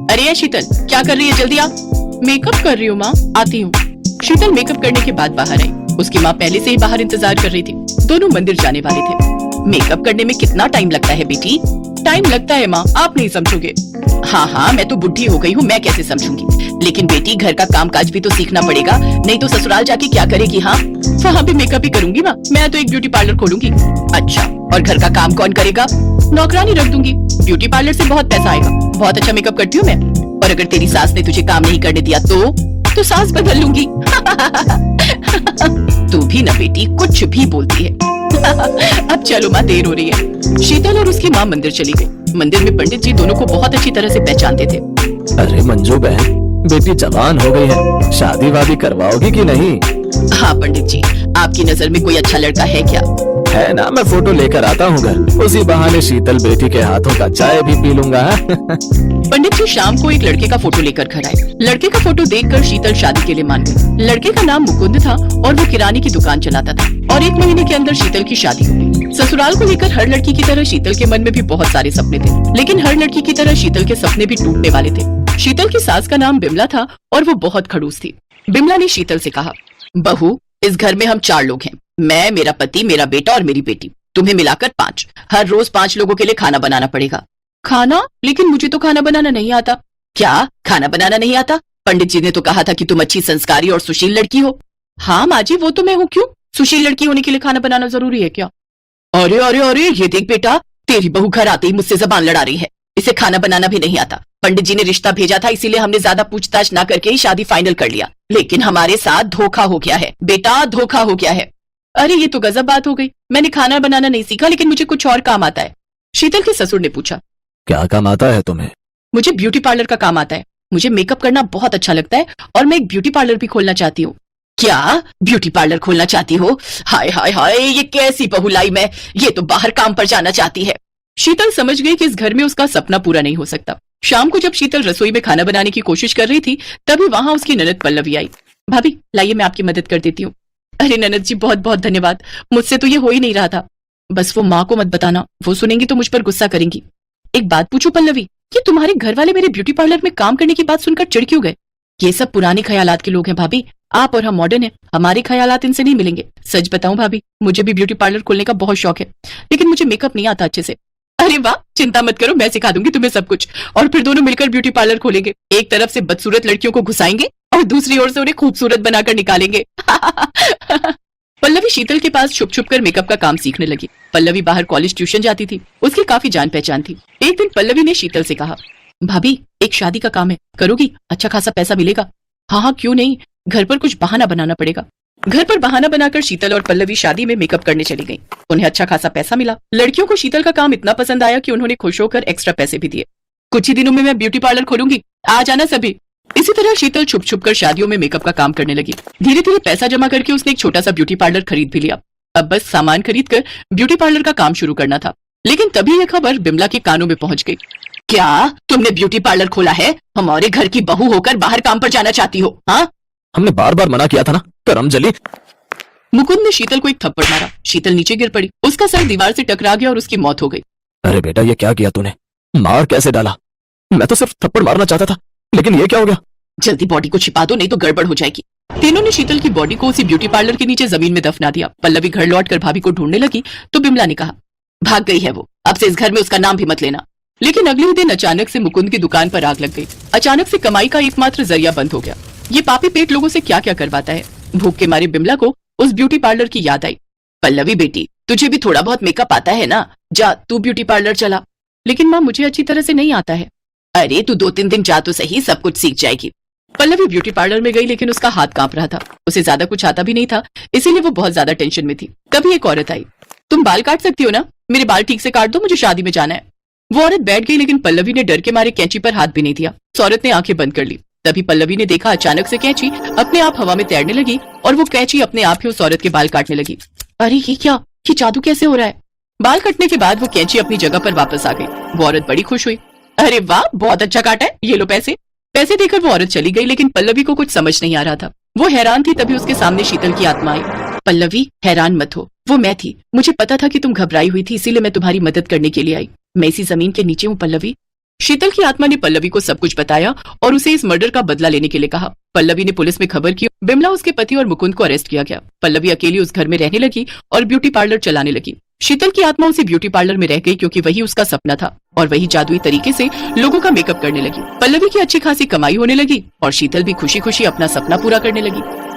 अरे यार शीतल, क्या कर रही है? जल्दी आ। मेकअप कर रही हूँ माँ, आती हूँ। शीतल मेकअप करने के बाद बाहर आई। उसकी माँ पहले से ही बाहर इंतजार कर रही थी। दोनों मंदिर जाने वाले थे। मेकअप करने में कितना टाइम लगता है बेटी? टाइम लगता है माँ, आप नहीं समझोगे। हाँ हाँ, मैं तो बुढ़ी हो गई हूँ, मैं कैसे समझूंगी। लेकिन बेटी, घर का काम काज भी तो सीखना पड़ेगा, नहीं तो ससुराल जाके क्या करेगी? हाँ, वहाँ भी मेकअप ही करूंगी माँ। मैं तो एक ब्यूटी पार्लर खोलूंगी। अच्छा, और घर का काम कौन करेगा? नौकरानी रख दूंगी। ब्यूटी पार्लर से बहुत पैसा आएगा। बहुत अच्छा मेकअप करती हूँ मैं। और अगर तेरी सास ने तुझे काम नहीं करने दिया तो सास बदल लूंगी। तू भी ना बेटी, कुछ भी बोलती है। अब चलो माँ, देर हो रही है। शीतल और उसकी माँ मंदिर चली गई। मंदिर में पंडित जी दोनों को बहुत अच्छी तरह से पहचानते थे। अरे मंजू बहन, बेटी जवान हो गई है, शादी वादी करवाओगी कि नहीं? हाँ पंडित जी, आपकी नजर में कोई अच्छा लड़का है क्या? है ना, मैं फोटो लेकर आता हूँ घर। उसी बहाने शीतल बेटी के हाथों का चाय भी पी लूंगा। पंडित जी शाम को एक लड़के का फोटो लेकर घर आए। लड़के का फोटो देखकर शीतल शादी के लिए मान गई। लड़के का नाम मुकुंद था और वो किराने की दुकान चलाता था। और 1 महीने के अंदर शीतल की शादी हो गई। ससुराल को लेकर हर लड़की की तरह शीतल के मन में भी बहुत सारे सपने थे, लेकिन हर लड़की की तरह शीतल के सपने भी टूटने वाले थे। शीतल की सास का नाम बिमला था और वो बहुत खड़ूस थी। बिमला ने शीतल से कहा, बहू, इस घर में हम 4 लोग हैं। मैं, मेरा पति, मेरा बेटा और मेरी बेटी। तुम्हें मिलाकर 5। हर रोज 5 लोगों के लिए खाना बनाना पड़ेगा। खाना? लेकिन मुझे तो खाना बनाना नहीं आता। क्या खाना बनाना नहीं आता? पंडित जी ने तो कहा था कि तुम अच्छी संस्कारी और सुशील लड़की हो। हाँ माँ जी, वो तो मैं हूँ। क्यों, सुशील लड़की होने के लिए खाना बनाना जरूरी है क्या? अरे अरे अरे, ये देख बेटा, तेरी बहू घर आते ही मुझसे जबान लड़ा रही है। इसे खाना बनाना भी नहीं आता। पंडित जी ने रिश्ता भेजा था, इसीलिए हमने ज्यादा पूछताछ ना करके ही शादी फाइनल कर लिया। लेकिन हमारे साथ धोखा हो गया है बेटा, धोखा हो गया है। अरे ये तो गजब बात हो गई। मैंने खाना बनाना नहीं सीखा, लेकिन मुझे कुछ और काम आता है। शीतल के ससुर ने पूछा, क्या काम आता है तुम्हें? मुझे ब्यूटी पार्लर का काम आता है। मुझे मेकअप करना बहुत अच्छा लगता है और मैं एक ब्यूटी पार्लर भी खोलना चाहती हूँ। क्या ब्यूटी पार्लर खोलना चाहती हो? हाय हाय हाय, ये कैसी बहू लाई मैं। ये तो बाहर काम पर जाना चाहती है। शीतल समझ गई कि इस घर में उसका सपना पूरा नहीं हो सकता। शाम को जब शीतल रसोई में खाना बनाने की कोशिश कर रही थी, तभी वहां उसकी ननद पल्लवी आई। भाभी लाइए, मैं आपकी मदद कर देती हूँ। अरे ननद जी, बहुत बहुत धन्यवाद। मुझसे तो ये हो ही नहीं रहा था। बस वो माँ को मत बताना, वो सुनेंगी तो मुझ पर गुस्सा करेंगी। एक बात पूछूं पल्लवी, कि तुम्हारे घर वाले मेरे ब्यूटी पार्लर में काम करने की बात सुनकर चिढ़ क्यों गए? ये सब पुराने ख्यालात के लोग हैं भाभी। आप और हम मॉडर्न हैं, हमारे ख्यालात इनसे नहीं मिलेंगे। सच बताऊं भाभी, मुझे भी ब्यूटी पार्लर खोलने का बहुत शौक है, लेकिन मुझे मेकअप नहीं आता अच्छे से। अरे वाह, चिंता मत करो, मैं सिखा दूंगी तुम्हें सब कुछ। और फिर दोनों मिलकर ब्यूटी पार्लर खोलेंगे। एक तरफ से बदसूरत लड़कियों को घुसाएंगे और दूसरी ओर से उन्हें खूबसूरत बनाकर निकालेंगे। पल्लवी शीतल के पास छुप छुप कर मेकअप का काम सीखने लगी। पल्लवी बाहर कॉलेज ट्यूशन जाती थी, उसकी काफी जान पहचान थी। एक दिन पल्लवी ने शीतल से कहा, भाभी एक शादी का काम है, करोगी? अच्छा खासा पैसा मिलेगा। हाँ हाँ, क्यों नहीं, घर पर कुछ बहाना बनाना पड़ेगा। घर पर बहाना बनाकर शीतल और पल्लवी शादी में मेकअप करने चली गईं। उन्हें अच्छा खासा पैसा मिला। लड़कियों को शीतल का काम इतना पसंद आया कि उन्होंने खुश होकर एक्स्ट्रा पैसे भी दिए। कुछ ही दिनों में मैं ब्यूटी पार्लर खोलूंगी, आ जाना सभी। इसी तरह शीतल छुप छुप कर शादियों में मेकअप का काम करने लगी। धीरे धीरे पैसा जमा करके उसने एक छोटा सा ब्यूटी पार्लर खरीद भी लिया। अब बस सामान खरीद कर ब्यूटी पार्लर का काम शुरू करना था। लेकिन तभी यह खबर बिमला के कानों में पहुंच गई। क्या तुमने ब्यूटी पार्लर खोला है? हमारे घर की बहू होकर बाहर काम पर जाना चाहती हो? हाँ, हमने बार बार मना किया था ना, करम जली। मुकुंद ने शीतल को एक थप्पड़ मारा। शीतल नीचे गिर पड़ी, उसका सर दीवार से टकरा गया और उसकी मौत हो गई। अरे बेटा, ये क्या किया तूने? मार कैसे डाला? मैं तो सिर्फ थप्पड़ मारना चाहता था, लेकिन ये क्या हो गया? जल्दी बॉडी को छिपा दो, नहीं तो गड़बड़ हो जाएगी। तीनों ने शीतल की बॉडी को उसी ब्यूटी पार्लर के नीचे जमीन में दफना दिया। पल्लवी घर लौटकर भाभी को ढूंढने लगी तो बिमला ने कहा, भाग गई है वो, अब से इस घर में उसका नाम भी मत लेना। लेकिन अगले ही दिन अचानक से मुकुंद की दुकान पर आग लग गई। अचानक से कमाई का एकमात्र जरिया बंद हो गया। ये पापी पेट लोगों से क्या क्या करवाता है। भूख के मारे बिमला को उस ब्यूटी पार्लर की याद आई। पल्लवी बेटी, तुझे भी थोड़ा बहुत मेकअप आता है ना, जा तू ब्यूटी पार्लर चला। लेकिन माँ, मुझे अच्छी तरह से नहीं आता है। अरे तू 2-3 दिन जा तो सही, सब कुछ सीख जाएगी। पल्लवी ब्यूटी पार्लर में गई, लेकिन उसका हाथ कांप रहा था। उसे ज्यादा कुछ आता भी नहीं था, इसीलिए वो बहुत ज्यादा टेंशन में थी। तभी एक औरत आई। तुम बाल काट सकती हो ना? मेरे बाल ठीक से काट दो, मुझे शादी में जाना है। वो औरत बैठ गई, लेकिन पल्लवी ने डर के मारे कैंची पर हाथ भी नहीं दिया। उस औरत ने आंखें बंद कर ली। तभी पल्लवी ने देखा, अचानक से कैंची अपने आप हवा में तैरने लगी और वो कैंची अपने आप ही उस औरत के बाल काटने लगी। अरे ये क्या, ये जादू कैसे हो रहा है? बाल कटने के बाद वो कैंची अपनी जगह पर वापस आ गई। वो औरत बड़ी खुश हुई। अरे वाह, बहुत अच्छा काटा है, ये लो पैसे। पैसे देकर वो औरत चली गई, लेकिन पल्लवी को कुछ समझ नहीं आ रहा था। वो हैरान थी। तभी उसके सामने शीतल की आत्मा आई। पल्लवी, हैरान मत हो, वो मैं थी। मुझे पता था कि तुम घबराई हुई थी, इसीलिए मैं तुम्हारी मदद करने के लिए आई। मैं इसी जमीन के नीचे हूँ पल्लवी। शीतल की आत्मा ने पल्लवी को सब कुछ बताया और उसे इस मर्डर का बदला लेने के लिए कहा। पल्लवी ने पुलिस में खबर की। बिमला, उसके पति और मुकुंद को अरेस्ट किया गया। पल्लवी अकेली उस घर में रहने लगी और ब्यूटी पार्लर चलाने लगी। शीतल की आत्मा उसी ब्यूटी पार्लर में रह गई क्योंकि वही उसका सपना था और वही जादुई तरीके से लोगों का मेकअप करने लगी। पल्लवी की अच्छी खासी कमाई होने लगी और शीतल भी खुशी खुशी अपना सपना पूरा करने लगी।